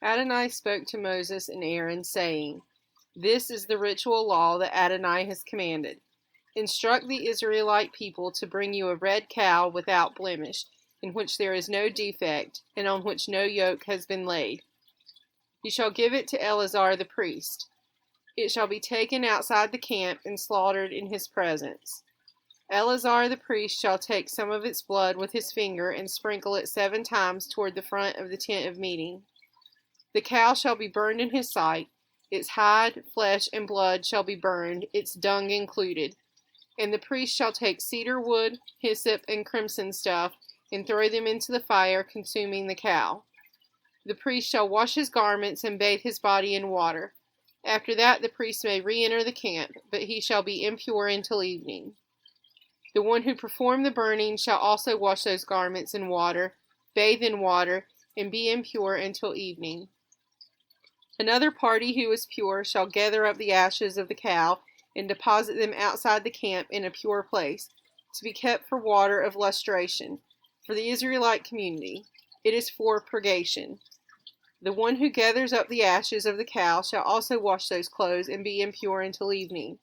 Adonai spoke to Moses and Aaron, saying, This is the ritual law that Adonai has commanded. Instruct the Israelite people to bring you a red cow without blemish, in which there is no defect, and on which no yoke has been laid. You shall give it to Eleazar the priest. It shall be taken outside the camp and slaughtered in his presence. Eleazar the priest shall take some of its blood with his finger and sprinkle it 7 times toward the front of the tent of meeting. The cow shall be burned in his sight. Its hide, flesh, and blood shall be burned, its dung included. And the priest shall take cedar wood, hyssop, and crimson stuff, and throw them into the fire, consuming the cow. The priest shall wash his garments and bathe his body in water. After that the priest may re-enter the camp, but he shall be impure until evening. The one who performed the burning shall also wash those garments in water, bathe in water, and be impure until evening. Another party who is pure shall gather up the ashes of the cow and deposit them outside the camp in a pure place, to be kept for water of lustration, for the Israelite community. It is for purgation. The one who gathers up the ashes of the cow shall also wash those clothes and be impure until evening.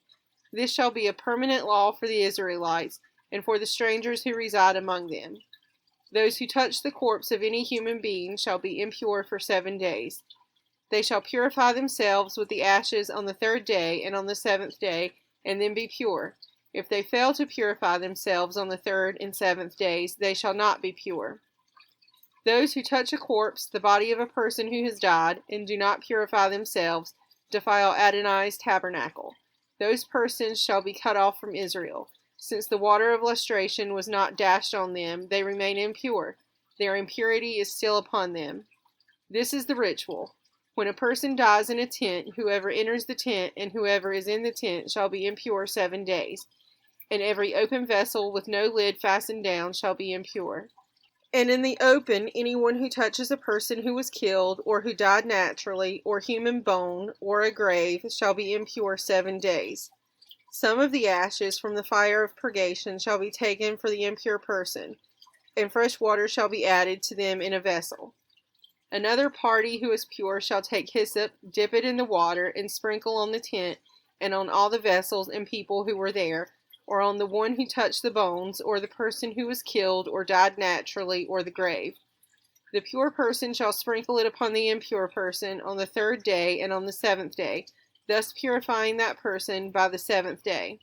This shall be a permanent law for the Israelites and for the strangers who reside among them. Those who touch the corpse of any human being shall be impure for 7 days. They shall purify themselves with the ashes on the 3rd day and on the 7th day, and then be pure. If they fail to purify themselves on the 3rd and 7th days, they shall not be pure. Those who touch a corpse, the body of a person who has died, and do not purify themselves, defile Adonai's tabernacle. Those persons shall be cut off from Israel. Since the water of lustration was not dashed on them, they remain impure. Their impurity is still upon them. This is the ritual. When a person dies in a tent, whoever enters the tent and whoever is in the tent shall be impure 7 days. And every open vessel with no lid fastened down shall be impure. And in the open, anyone who touches a person who was killed, or who died naturally, or human bone, or a grave, shall be impure 7 days. Some of the ashes from the fire of purgation shall be taken for the impure person, and fresh water shall be added to them in a vessel. Another party who is pure shall take hyssop, dip it in the water, and sprinkle on the tent, and on all the vessels and people who were there, or on the one who touched the bones, or the person who was killed, or died naturally, or the grave. The pure person shall sprinkle it upon the impure person on the 3rd day and on the 7th day, thus purifying that person by the 7th day.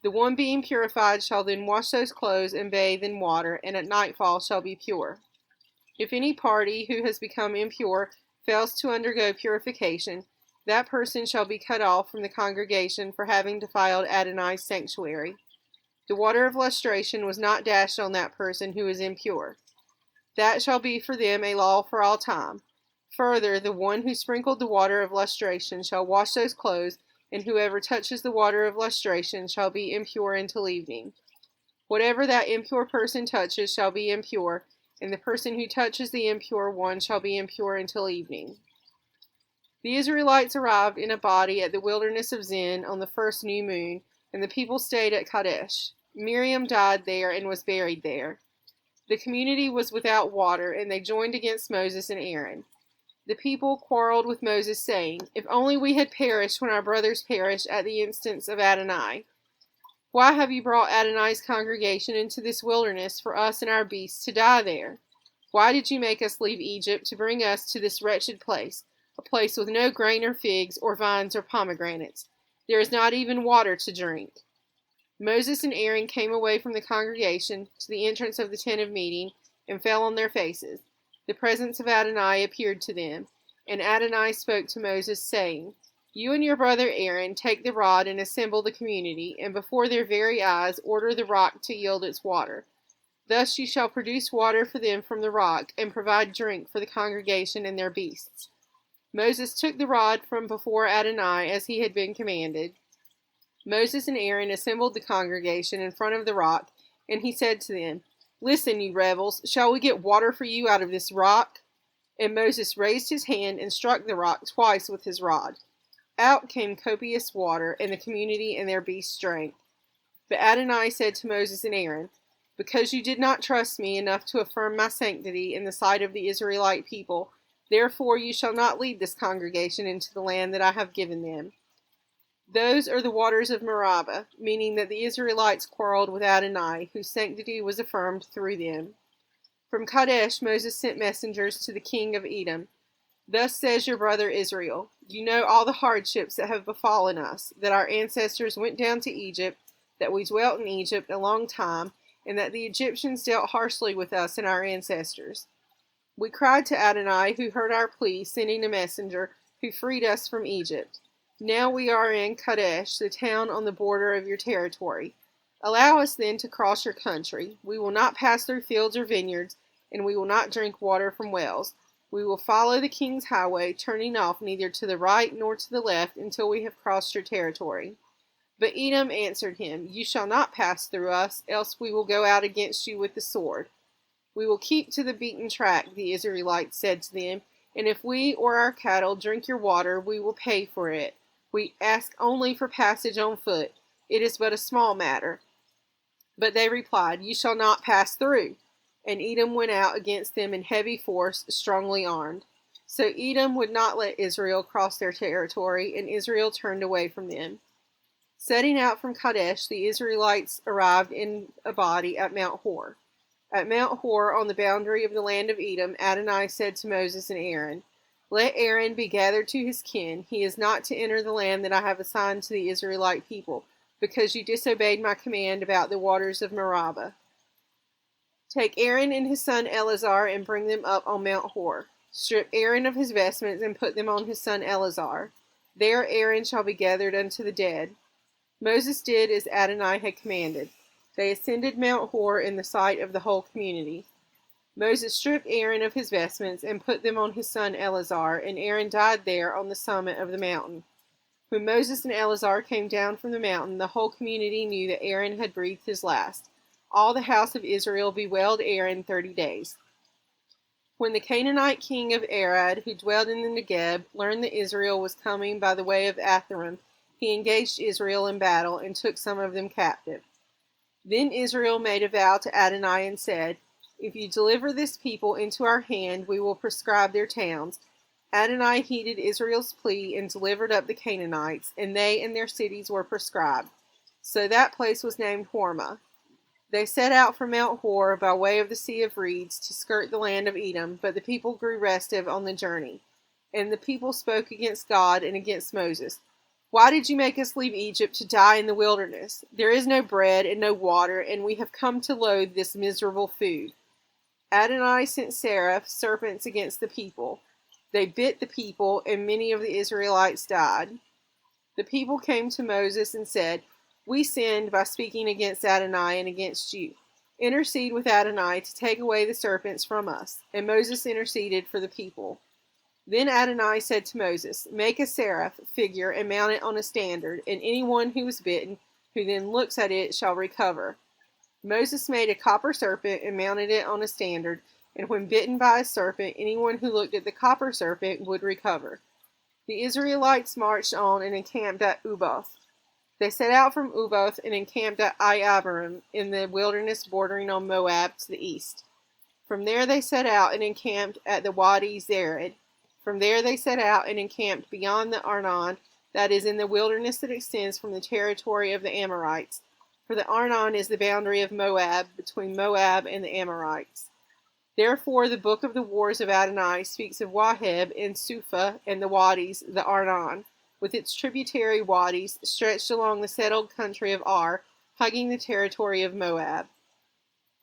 The one being purified shall then wash those clothes and bathe in water, and at nightfall shall be pure. If any party who has become impure fails to undergo purification, that person shall be cut off from the congregation for having defiled Adonai's sanctuary. The water of lustration was not dashed on that person who is impure. That shall be for them a law for all time. Further, the one who sprinkled the water of lustration shall wash those clothes, and whoever touches the water of lustration shall be impure until evening. Whatever that impure person touches shall be impure, and the person who touches the impure one shall be impure until evening. The Israelites arrived in a body at the wilderness of Zin on the 1st new moon, and the people stayed at Kadesh. Miriam died there and was buried there. The community was without water, and they joined against Moses and Aaron. The people quarreled with Moses, saying, If only we had perished when our brothers perished at the instance of Adonai. Why have you brought Adonai's congregation into this wilderness for us and our beasts to die there? Why did you make us leave Egypt to bring us to this wretched place, a place with no grain or figs or vines or pomegranates? There is not even water to drink. Moses and Aaron came away from the congregation to the entrance of the tent of meeting and fell on their faces. The presence of Adonai appeared to them, and Adonai spoke to Moses, saying, You and your brother Aaron take the rod and assemble the community, and before their very eyes order the rock to yield its water. Thus you shall produce water for them from the rock, and provide drink for the congregation and their beasts. Moses took the rod from before Adonai as he had been commanded. Moses and Aaron assembled the congregation in front of the rock, and he said to them, Listen, you rebels, shall we get water for you out of this rock? And Moses raised his hand and struck the rock twice with his rod. Out came copious water, and the community and their beasts drank. But Adonai said to Moses and Aaron, Because you did not trust me enough to affirm my sanctity in the sight of the Israelite people, Therefore you shall not lead this congregation into the land that I have given them. Those are the waters of Meribah, meaning that the Israelites quarreled with Adonai, whose sanctity was affirmed through them. From Kadesh Moses sent messengers to the king of Edom. Thus says your brother Israel, you know all the hardships that have befallen us, that our ancestors went down to Egypt, that we dwelt in Egypt a long time, and that the Egyptians dealt harshly with us and our ancestors. We cried to Adonai, who heard our plea, sending a messenger, who freed us from Egypt. Now we are in Kadesh, the town on the border of your territory. Allow us then to cross your country. We will not pass through fields or vineyards, and we will not drink water from wells. We will follow the king's highway, turning off neither to the right nor to the left until we have crossed your territory. But Edom answered him, you shall not pass through us, else we will go out against you with the sword. We will keep to the beaten track, the Israelites said to them, and if we or our cattle drink your water, we will pay for it. We ask only for passage on foot. It is but a small matter. But they replied, you shall not pass through. And Edom went out against them in heavy force, strongly armed. So Edom would not let Israel cross their territory, and Israel turned away from them. Setting out from Kadesh, the Israelites arrived in a body at Mount Hor. At Mount Hor, on the boundary of the land of Edom, Adonai said to Moses and Aaron, let Aaron be gathered to his kin. He is not to enter the land that I have assigned to the Israelite people, because you disobeyed my command about the waters of Meribah. Take Aaron and his son Eleazar and bring them up on Mount Hor. Strip Aaron of his vestments and put them on his son Eleazar. There Aaron shall be gathered unto the dead. Moses did as Adonai had commanded. They ascended Mount Hor in the sight of the whole community. Moses stripped Aaron of his vestments and put them on his son Eleazar, and Aaron died there on the summit of the mountain. When Moses and Eleazar came down from the mountain, the whole community knew that Aaron had breathed his last. All the house of Israel bewailed Aaron 30 days. When the Canaanite king of Arad, who dwelled in the Negeb, learned that Israel was coming by the way of Atharim, he engaged Israel in battle and took some of them captive. Then Israel made a vow to Adonai and said, if you deliver this people into our hand, we will prescribe their towns. Adonai heeded Israel's plea and delivered up the Canaanites, and they and their cities were prescribed. So that place was named Hormah. They set out from Mount Hor by way of the Sea of Reeds to skirt the land of Edom, but the people grew restive on the journey. And the people spoke against God and against Moses. Why did you make us leave Egypt to die in the wilderness? There is no bread and no water, and we have come to loathe this miserable food. Adonai sent serpents against the people. They bit the people, and many of the Israelites died. The people came to Moses and said, we sinned by speaking against Adonai and against you. Intercede with Adonai to take away the serpents from us. And Moses interceded for the people. Then Adonai said to Moses, make a seraph figure and mount it on a standard, and anyone who was bitten, who then looks at it, shall recover. Moses made a copper serpent and mounted it on a standard, and when bitten by a serpent, anyone who looked at the copper serpent would recover. The Israelites marched on and encamped at Uboth. They set out from Uboth and encamped at Iabarim in the wilderness bordering on Moab to the east. From there they set out and encamped at the Wadi Zered. From there they set out and encamped beyond the Arnon, that is in the wilderness that extends from the territory of the Amorites. For the Arnon is the boundary of Moab, between Moab and the Amorites. Therefore the book of the wars of Adonai speaks of Waheb and Suphah and the Wadis, the Arnon, with its tributary wadis stretched along the settled country of Ar, hugging the territory of Moab.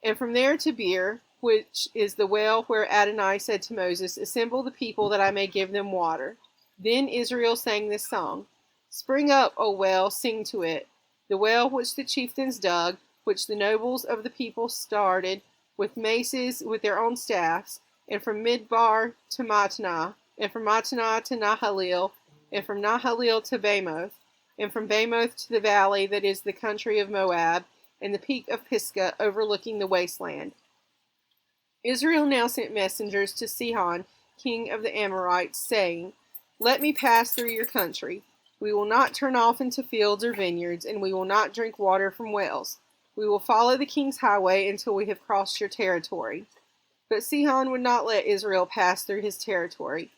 And from there to Beer, which is the well where Adonai said to Moses, assemble the people that I may give them water. Then Israel sang this song, spring up, O well, sing to it. The well which the chieftains dug, which the nobles of the people started, with maces with their own staffs, and from Midbar to Matnah, and from Matnah to Nahalil, and from Nahalil to Bamoth, and from Bamoth to the valley that is the country of Moab, and the peak of Pisgah overlooking the wasteland. Israel now sent messengers to Sihon, king of the Amorites, saying, let me pass through your country. We will not turn off into fields or vineyards, and we will not drink water from wells. We will follow the king's highway until we have crossed your territory. But Sihon would not let Israel pass through his territory.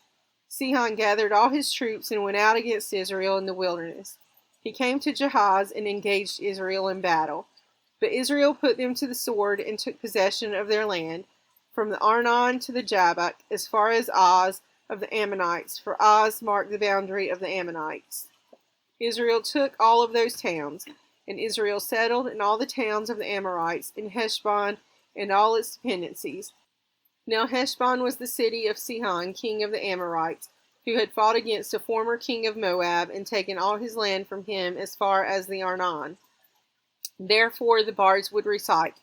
Sihon gathered all his troops and went out against Israel in the wilderness. He came to Jahaz and engaged Israel in battle. But Israel put them to the sword and took possession of their land, from the Arnon to the Jabbok, as far as Oz of the Ammonites, for Oz marked the boundary of the Ammonites. Israel took all of those towns, and Israel settled in all the towns of the Amorites, in Heshbon and all its dependencies. Now Heshbon was the city of Sihon, king of the Amorites, who had fought against a former king of Moab and taken all his land from him as far as the Arnon. Therefore the bards would recite,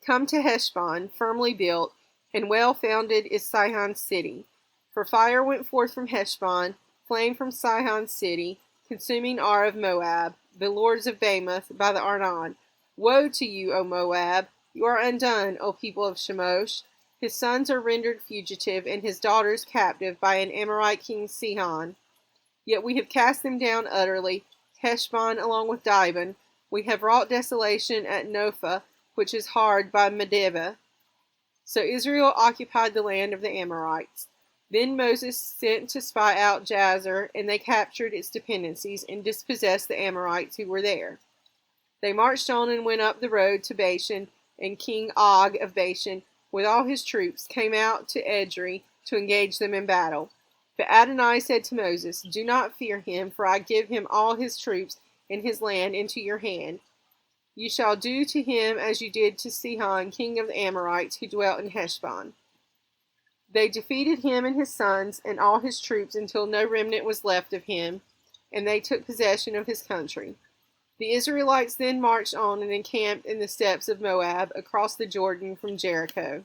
"Come to Heshbon, firmly built, and well founded is Sihon's city. For fire went forth from Heshbon, flame from Sihon's city, consuming Ar of Moab, the lords of Bamoth by the Arnon. Woe to you, O Moab! You are undone, O people of Shemosh. His sons are rendered fugitive, and his daughters captive by an Amorite king Sihon. Yet we have cast them down utterly, Heshbon along with Dibon. We have wrought desolation at Nophah, which is hard by Medeba." So Israel occupied the land of the Amorites. Then Moses sent to spy out Jazer, and they captured its dependencies and dispossessed the Amorites who were there. They marched on and went up the road to Bashan, and King Og of Bashan, with all his troops, came out to Edrei to engage them in battle. But Adonai said to Moses, "Do not fear him, for I give him all his troops and his land into your hand. You shall do to him as you did to Sihon, king of the Amorites, who dwelt in Heshbon." They defeated him and his sons and all his troops until no remnant was left of him, and they took possession of his country. The Israelites then marched on and encamped in the steppes of Moab, across the Jordan from Jericho.